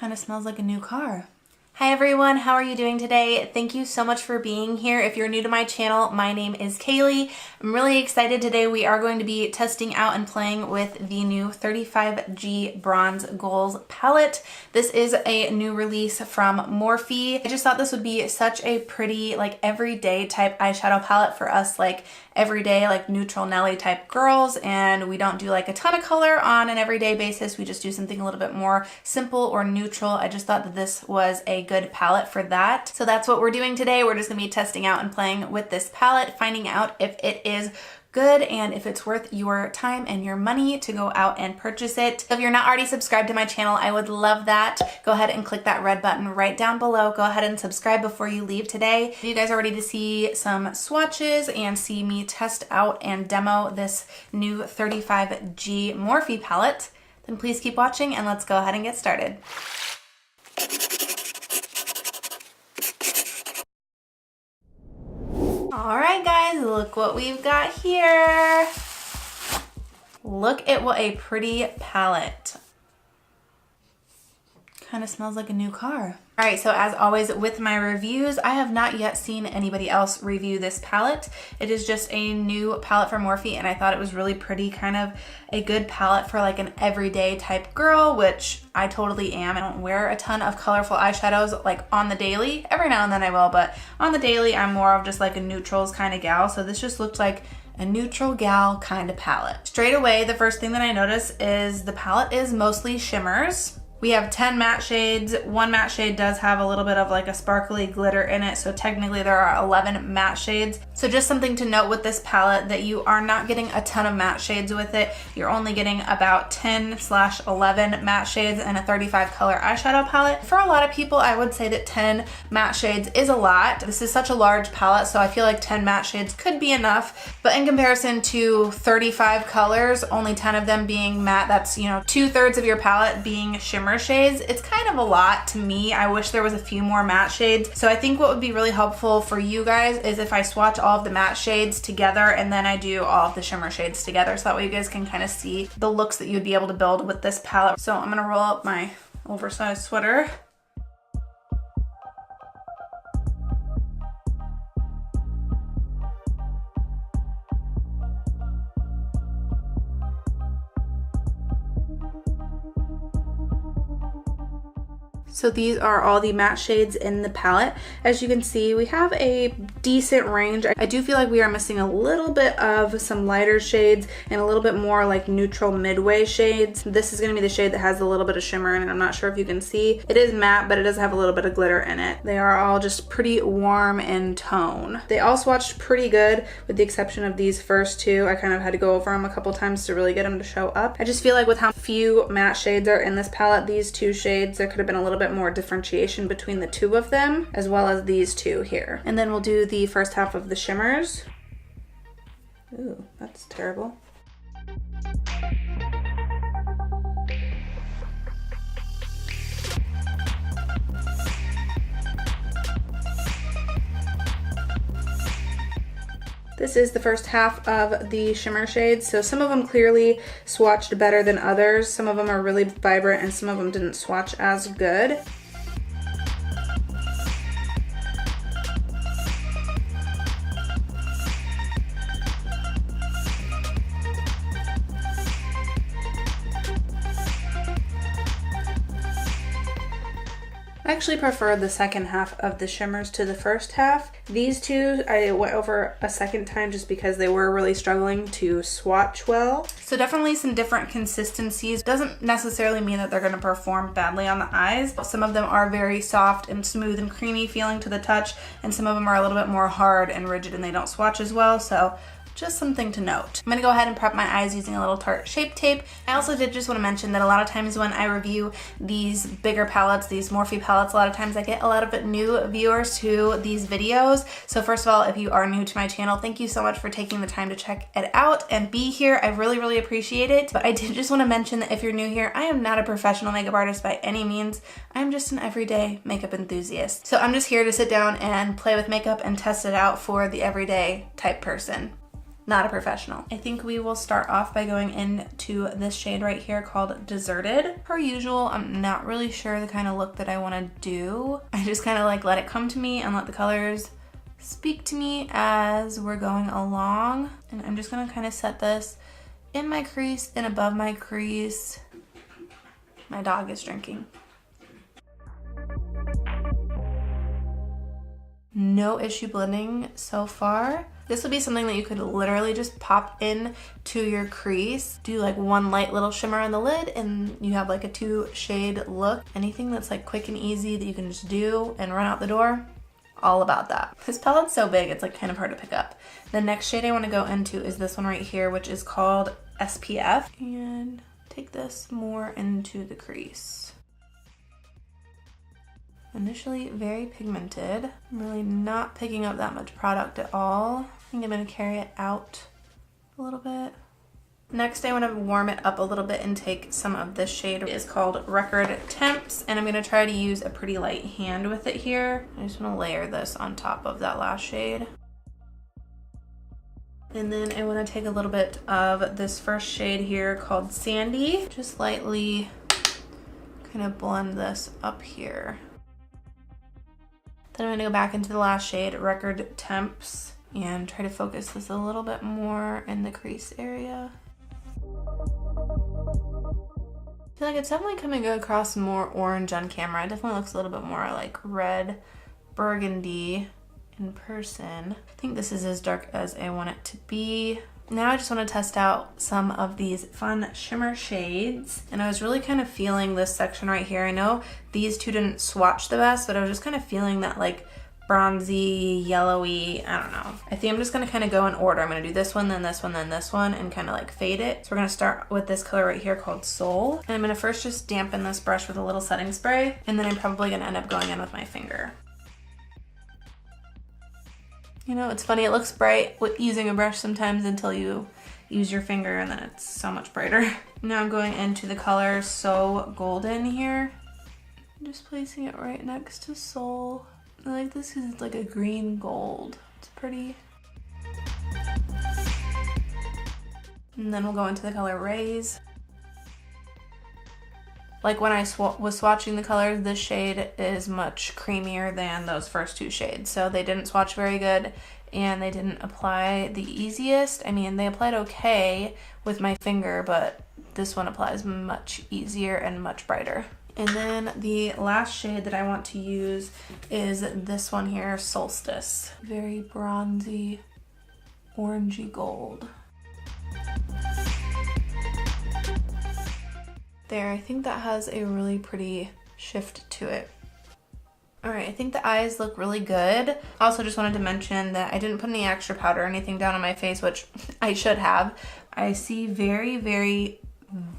Kind of smells like a new car. Hi everyone, how are you doing today? Thank you so much for being here. If you're new to my channel, my name is Kaylee. I'm really excited today. We are going to be testing out and playing with the new 35G Bronze Goals palette. This is a new release from Morphe. I just thought this would be such a pretty, like, everyday type eyeshadow palette for us, like everyday, like neutral Nelly type girls, and we don't do like a ton of color on an everyday basis. We just do something a little bit more simple or neutral. I just thought that this was a good palette for that. So that's what we're doing today. We're just gonna be testing out and playing with this palette, finding out if it is good and if it's worth your time and your money to go out and purchase it. So if you're not already subscribed to my channel, I would love that. Go ahead and click that red button right down below. Go ahead and subscribe before you leave today. If you guys are ready to see some swatches and see me test out and demo this new 35G Morphe palette, then please keep watching and let's go ahead and get started. Alright guys, look what we've got here. Look at what a pretty palette. Kind of smells like a new car. Alright, so as always with my reviews, I have not yet seen anybody else review this palette. It is just a new palette from Morphe and I thought it was really pretty, kind of a good palette for like an everyday type girl, which I totally am. I don't wear a ton of colorful eyeshadows like on the daily. Every now and then I will, but on the daily I'm more of just like a neutrals kind of gal, so this just looked like a neutral gal kind of palette. Straight away, the first thing that I notice is the palette is mostly shimmers. We have 10 matte shades. One matte shade does have a little bit of like a sparkly glitter in it, so technically there are 11 matte shades. So just something to note with this palette, that you are not getting a ton of matte shades with it. You're only getting about 10/11 matte shades in a 35 color eyeshadow palette. For a lot of people, I would say that 10 matte shades is a lot. This is such a large palette, so I feel like 10 matte shades could be enough, but in comparison to 35 colors, only 10 of them being matte, that's, you know, 2/3 of your palette being shimmer shades. It's kind of a lot to me. I wish there was a few more matte shades. So I think what would be really helpful for you guys is if I swatch all of the matte shades together and then I do all of the shimmer shades together, so that way you guys can kind of see the looks that you'd be able to build with this palette. So I'm gonna roll up my oversized sweater. So these are all the matte shades in the palette. As you can see, we have a decent range. I do feel like we are missing a little bit of some lighter shades and a little bit more like neutral midway shades. This is gonna be the shade that has a little bit of shimmer in it. I'm not sure if you can see. It is matte, but it does have a little bit of glitter in it. They are all just pretty warm in tone. They all swatched pretty good with the exception of these first two. I kind of had to go over them a couple times to really get them to show up. I just feel like with how few matte shades are in this palette, these two shades, there could have been a little bit more differentiation between the two of them, as well as these two here. And then we'll do the first half of the shimmers. Ooh, that's terrible. This is the first half of the shimmer shades. So some of them clearly swatched better than others. Some of them are really vibrant and some of them didn't swatch as good. I actually prefer the second half of the shimmers to the first half. These two I went over a second time just because they were really struggling to swatch well. So definitely some different consistencies. Doesn't necessarily mean that they're going to perform badly on the eyes. Some of them are very soft and smooth and creamy feeling to the touch, and some of them are a little bit more hard and rigid and they don't swatch as well. So just something to note. I'm gonna go ahead and prep my eyes using a little Tarte Shape Tape. I also did just wanna mention that a lot of times when I review these bigger palettes, these Morphe palettes, a lot of times I get a lot of new viewers to these videos. So first of all, if you are new to my channel, thank you so much for taking the time to check it out and be here. I really, really appreciate it. But I did just wanna mention that if you're new here, I am not a professional makeup artist by any means. I'm just an everyday makeup enthusiast. So I'm just here to sit down and play with makeup and test it out for the everyday type person. not a professional. I think we will start off by going into this shade right here called Deserted. Per usual, I'm not really sure the kind of look that I want to do. I just kind of like let it come to me and let the colors speak to me as we're going along. And I'm just gonna kind of set this in my crease and above my crease. My dog is drinking. No issue blending so far. This would be something that you could literally just pop in to your crease, do like one light little shimmer on the lid, and you have like a 2-shade look. Anything that's like quick and easy that you can just do and run out the door, all about that. This palette's so big, it's like kind of hard to pick up. The next shade I want to go into is this one right here, which is called SPF. And take this more into the crease. Initially very pigmented. I'm really not picking up that much product at all. I think I'm gonna carry it out a little bit. Next, I want to warm it up a little bit and take some of this shade. It is called Record Temps, and I'm gonna try to use a pretty light hand with it here. I just want to layer this on top of that last shade. And then I want to take a little bit of this first shade here called Sandy. Just lightly kind of blend this up here. Then I'm going to go back into the last shade, Record Temps, and try to focus this a little bit more in the crease area. I feel like it's definitely coming across more orange on camera. It definitely looks a little bit more like red burgundy in person. I think this is as dark as I want it to be. Now I just want to test out some of these fun shimmer shades. And I was really kind of feeling this section right here. I know these two didn't swatch the best, but I was just kind of feeling that like bronzy, yellowy, I don't know. I think I'm just going to kind of go in order. I'm going to do this one, then this one, then this one, and kind of like fade it. So we're going to start with this color right here called Soul. And I'm going to first just dampen this brush with a little setting spray. And then I'm probably going to end up going in with my finger. You know, it's funny, it looks bright with using a brush sometimes until you use your finger and then it's so much brighter. Now I'm going into the color So Golden here. I'm just placing it right next to Soul. I like this because it's like a green gold. It's pretty. And then we'll go into the color Raise. Like when I was swatching the colors, this shade is much creamier than those first two shades. So they didn't swatch very good and they didn't apply the easiest. I mean, they applied okay with my finger, but this one applies much easier and much brighter. And then the last shade that I want to use is this one here, Solstice. Very bronzy, orangey gold. There, I think that has a really pretty shift to it. All right, I think the eyes look really good. I also just wanted to mention that I didn't put any extra powder or anything down on my face, which I should have. I see very, very,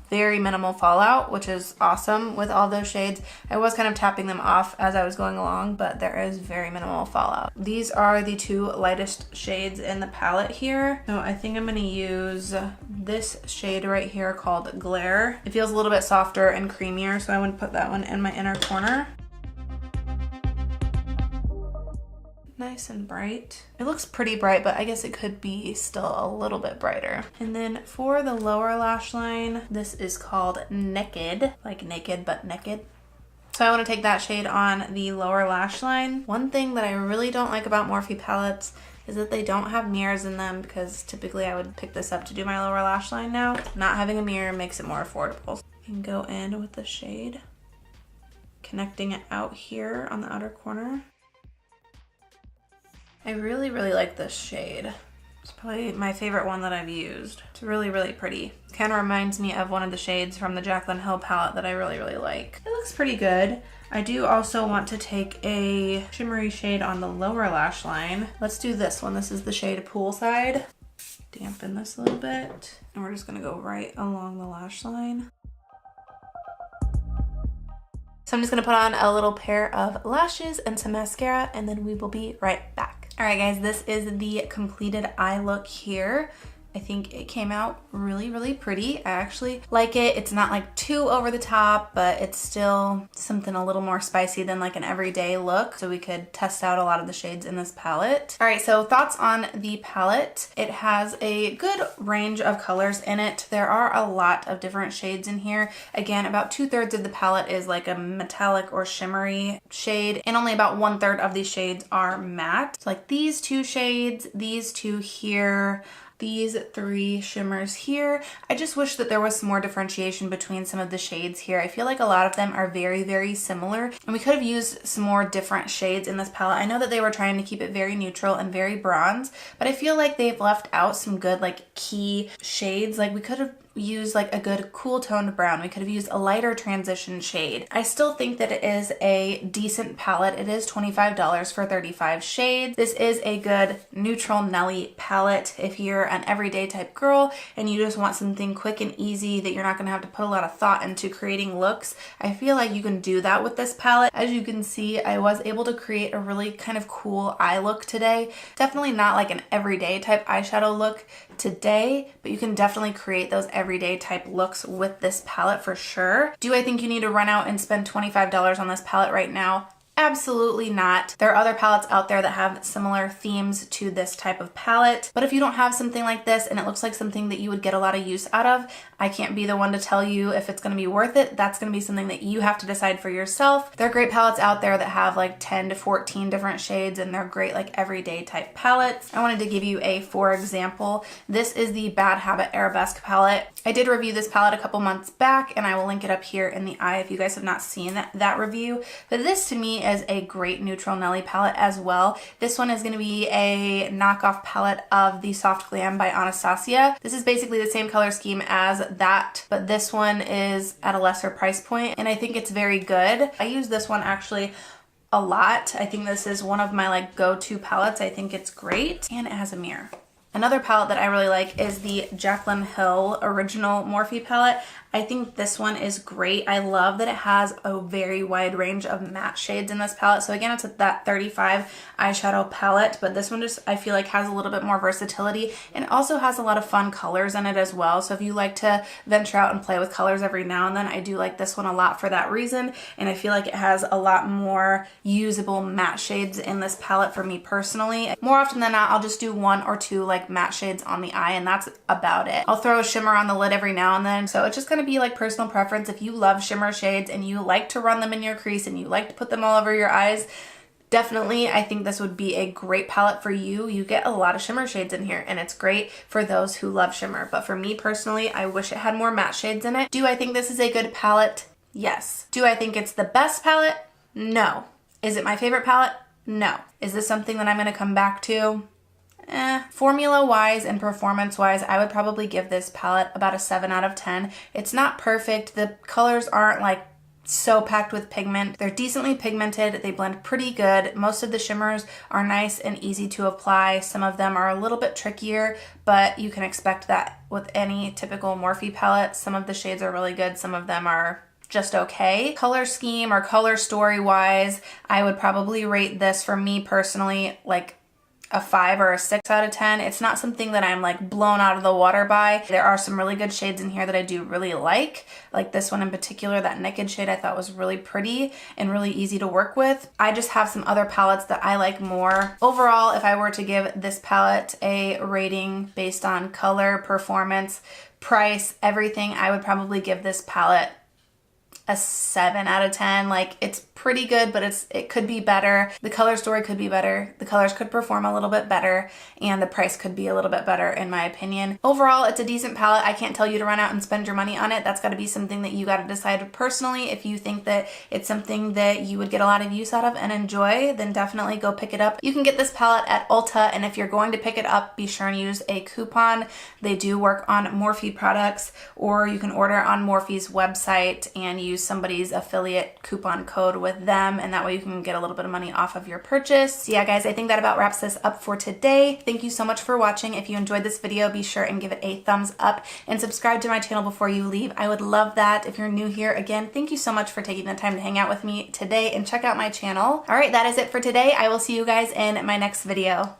very minimal fallout, which is awesome with all those shades. I was kind of tapping them off as I was going along, but there is very minimal fallout. These are the two lightest shades in the palette here. So I think I'm gonna use this shade right here called Glare. It feels a little bit softer and creamier, so I would put that one in my inner corner. Nice and bright. It looks pretty bright, but I guess it could be still a little bit brighter. And then for the lower lash line, this is called Naked, like naked but naked. So I want to take that shade on the lower lash line. One thing that I really don't like about Morphe palettes is that they don't have mirrors in them, because typically I would pick this up to do my lower lash line now. Not having a mirror makes it more affordable. You can go in with the shade, connecting it out here on the outer corner. I really, really like this shade. It's probably my favorite one that I've used. It's really, really pretty. It kind of reminds me of one of the shades from the Jaclyn Hill palette that I really, really like. It looks pretty good. I do also want to take a shimmery shade on the lower lash line. Let's do this one. This is the shade Poolside. Dampen this a little bit. And we're just gonna go right along the lash line. So I'm just gonna put on a little pair of lashes and some mascara, and then we will be right back. All right guys, this is the completed eye look here. I think it came out really, really pretty. I actually like it. It's not like too over the top, but it's still something a little more spicy than like an everyday look. So we could test out a lot of the shades in this palette. All right, so thoughts on the palette. It has a good range of colors in it. There are a lot of different shades in here. Again, about 2/3 of the palette is like a metallic or shimmery shade, and only about 1/3 of these shades are matte. So like these two shades, these two here, these three shimmers here. I just wish that there was some more differentiation between some of the shades here. I feel like a lot of them are very, very similar, and we could have used some more different shades in this palette. I know that they were trying to keep it very neutral and very bronze, but I feel like they've left out some good like key shades. Like we could have used like a good cool toned brown. We could have used a lighter transition shade. I still think that it is a decent palette. It is $25 for 35 shades. This is a good neutral Nelly palette if you're an everyday type girl and you just want something quick and easy that you're not gonna have to put a lot of thought into creating looks. I feel like you can do that with this palette. As you can see, I was able to create a really kind of cool eye look today. Definitely not like an everyday type eyeshadow look today, but you can definitely create those everyday type looks with this palette for sure. Do I think you need to run out and spend $25 on this palette right now? Absolutely not. There are other palettes out there that have similar themes to this type of palette, but if you don't have something like this and it looks like something that you would get a lot of use out of, I can't be the one to tell you if it's going to be worth it. That's going to be something that you have to decide for yourself. There are great palettes out there that have like 10 to 14 different shades, and they're great like everyday type palettes. I wanted to give you a for example. This is the Bad Habit Arabesque palette. I did review this palette a couple months back, and I will link it up here in the eye if you guys have not seen that review. But this to me is a great neutral Nelly palette as well. This one is going to be a knockoff palette of the Soft Glam by Anastasia. This is basically the same color scheme as that, but this one is at a lesser price point, and I think it's very good. I use this one actually a lot. I think this is one of my like go-to palettes. I think it's great, and it has a mirror. Another palette that I really like is the Jaclyn Hill Original Morphe palette. I think this one is great. I love that it has a very wide range of matte shades in this palette. So again, it's that 35 eyeshadow palette, but this one just, I feel like has a little bit more versatility, and it also has a lot of fun colors in it as well. So if you like to venture out and play with colors every now and then, I do like this one a lot for that reason. And I feel like it has a lot more usable matte shades in this palette for me personally. More often than not, I'll just do 1 or 2 like matte shades on the eye, and that's about it. I'll throw a shimmer on the lid every now and then. So it's just gonna be like personal preference. If you love shimmer shades and you like to run them in your crease and you like to put them all over your eyes, definitely I think this would be a great palette for you. You get a lot of shimmer shades in here, and it's great for those who love shimmer. But for me personally, I wish it had more matte shades in it. Do I think this is a good palette? Yes. Do I think it's the best palette? No. Is it my favorite palette? No. Is this something that I'm going to come back to? Formula wise and performance wise, I would probably give this palette about a 7 out of 10. It's not perfect. The colors aren't like so packed with pigment. They're decently pigmented. They blend pretty good. Most of the shimmers are nice and easy to apply. Some of them are a little bit trickier, but you can expect that with any typical Morphe palette. Some of the shades are really good. Some of them are just okay. Color scheme or color story wise, I would probably rate this, for me personally, like a 5 or a 6 out of 10. It's not something that I'm like blown out of the water by. There are some really good shades in here that I do really like this one in particular. That Naked shade I thought was really pretty and really easy to work with. I just have some other palettes that I like more. Overall, if I were to give this palette a rating based on color, performance, price, everything, I would probably give this palette a 7 out of 10. Like, it's pretty good, but it could be better. The color story could be better. The colors could perform a little bit better, and the price could be a little bit better in my opinion. Overall, it's a decent palette. I can't tell you to run out and spend your money on it. That's got to be something that you got to decide personally. If you think that it's something that you would get a lot of use out of and enjoy, then definitely go pick it up. You can get this palette at Ulta, and if you're going to pick it up, be sure and use a coupon. They do work on Morphe products, or you can order on Morphe's website and use somebody's affiliate coupon code with them, and that way you can get a little bit of money off of your purchase. So yeah guys, I think that about wraps this up for today. Thank you so much for watching. If you enjoyed this video, be sure and give it a thumbs up and subscribe to my channel before you leave. I would love that. If you're new here, again, thank you so much for taking the time to hang out with me today and check out my channel. All right, that is it for today. I will see you guys in my next video.